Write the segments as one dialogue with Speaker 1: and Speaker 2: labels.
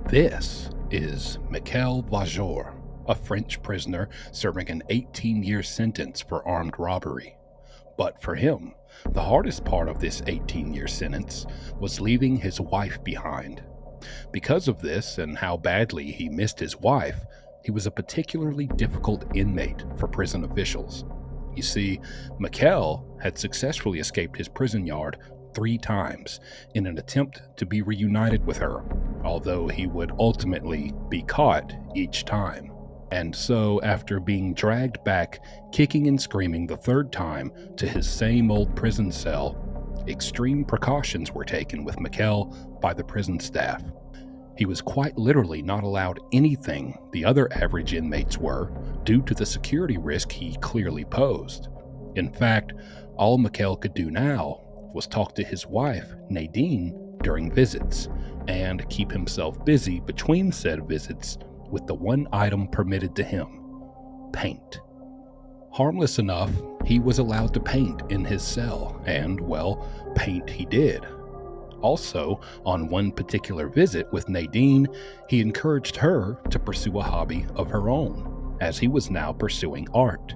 Speaker 1: This is Michael Vajor, a French prisoner serving an 18-year sentence for armed robbery. But for him, the hardest part of this 18-year sentence was leaving his wife behind. Because of this and how badly he missed his wife, he was a particularly difficult inmate for prison officials. You see, Michael had successfully escaped his prison yard 3 times in an attempt to be reunited with her, although he would ultimately be caught each time. And so, after being dragged back, kicking and screaming the 3rd time to his same old prison cell, extreme precautions were taken with Michael by the prison staff. He was quite literally not allowed anything the other average inmates were due to the security risk he clearly posed. In fact, all Michael could do now was talk to his wife, Nadine, during visits, and keep himself busy between said visits with the one item permitted to him: paint. Harmless enough, he was allowed to paint in his cell, and, well, paint he did. Also, on one particular visit with Nadine, he encouraged her to pursue a hobby of her own, as he was now pursuing art.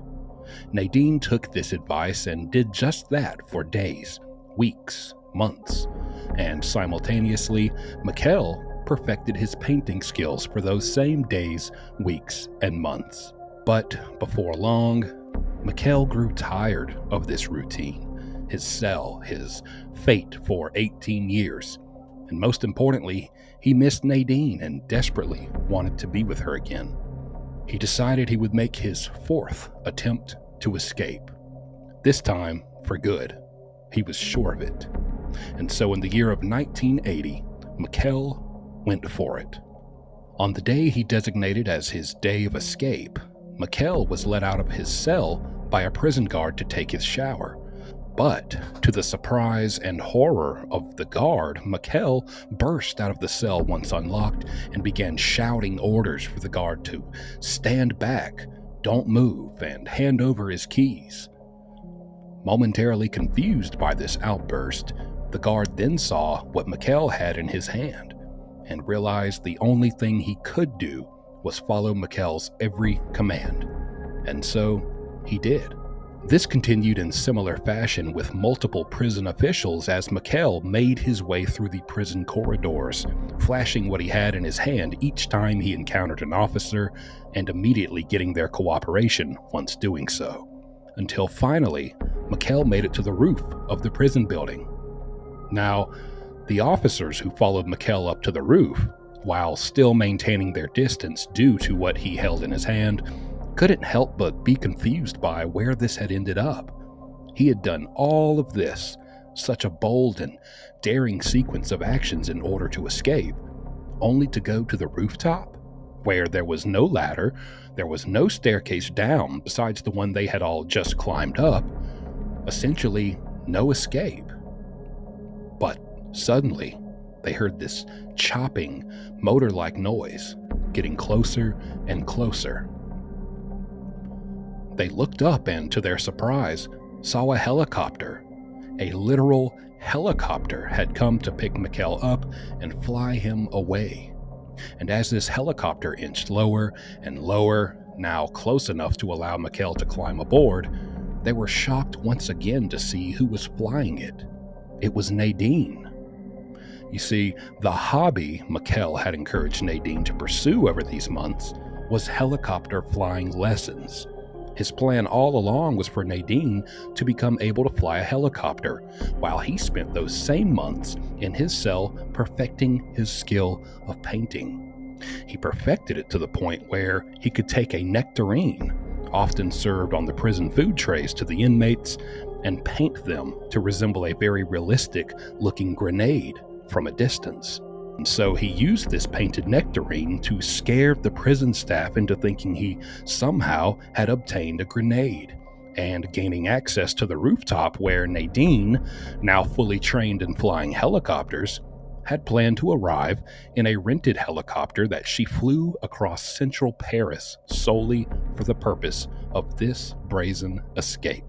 Speaker 1: Nadine took this advice and did just that for days, weeks, months, and simultaneously, Michael perfected his painting skills for those same days, weeks, and months. But before long, Michael grew tired of this routine, his cell, his fate for 18 years, and most importantly, he missed Nadine and desperately wanted to be with her again. He decided he would make his 4th attempt to escape. This time, for good. He was sure of it. And so in the year of 1980, Michael went for it. On the day he designated as his day of escape, Michael was let out of his cell by a prison guard to take his shower. But, to the surprise and horror of the guard, Michael burst out of the cell once unlocked and began shouting orders for the guard to stand back, don't move, and hand over his keys. Momentarily confused by this outburst, the guard then saw what Michael had in his hand and realized the only thing he could do was follow Michael's every command. And so, he did. This continued in similar fashion with multiple prison officials as Michael made his way through the prison corridors, flashing what he had in his hand each time he encountered an officer and immediately getting their cooperation once doing so. Until finally, Michael made it to the roof of the prison building. Now, the officers who followed Michael up to the roof, while still maintaining their distance due to what he held in his hand, couldn't help but be confused by where this had ended up. He had done all of this, such a bold and daring sequence of actions in order to escape, only to go to the rooftop, where there was no ladder, there was no staircase down besides the one they had all just climbed up, essentially no escape. But suddenly, they heard this chopping, motor-like noise, getting closer and closer. They looked up and, to their surprise, saw a helicopter. A literal helicopter had come to pick Michael up and fly him away. And as this helicopter inched lower and lower, now close enough to allow Michael to climb aboard, they were shocked once again to see who was flying it. It was Nadine. You see, the hobby Michael had encouraged Nadine to pursue over these months was helicopter flying lessons. His plan all along was for Nadine to become able to fly a helicopter, while he spent those same months in his cell perfecting his skill of painting. He perfected it to the point where he could take a nectarine, often served on the prison food trays to the inmates, and paint them to resemble a very realistic-looking grenade from a distance. And so he used this painted nectarine to scare the prison staff into thinking he somehow had obtained a grenade, and gaining access to the rooftop where Nadine, now fully trained in flying helicopters, had planned to arrive in a rented helicopter that she flew across central Paris solely for the purpose of this brazen escape.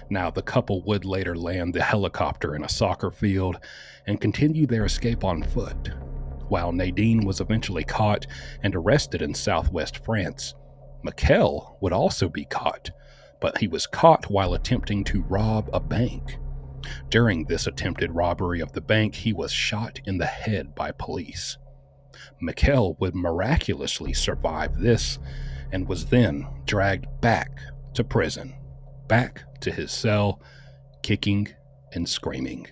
Speaker 1: Now, the couple would later land the helicopter in a soccer field and continue their escape on foot. While Nadine was eventually caught and arrested in southwest France, Mikel would also be caught, but he was caught while attempting to rob a bank. During this attempted robbery of the bank, he was shot in the head by police. Mikel would miraculously survive this and was then dragged back to prison, back to his cell, kicking and screaming.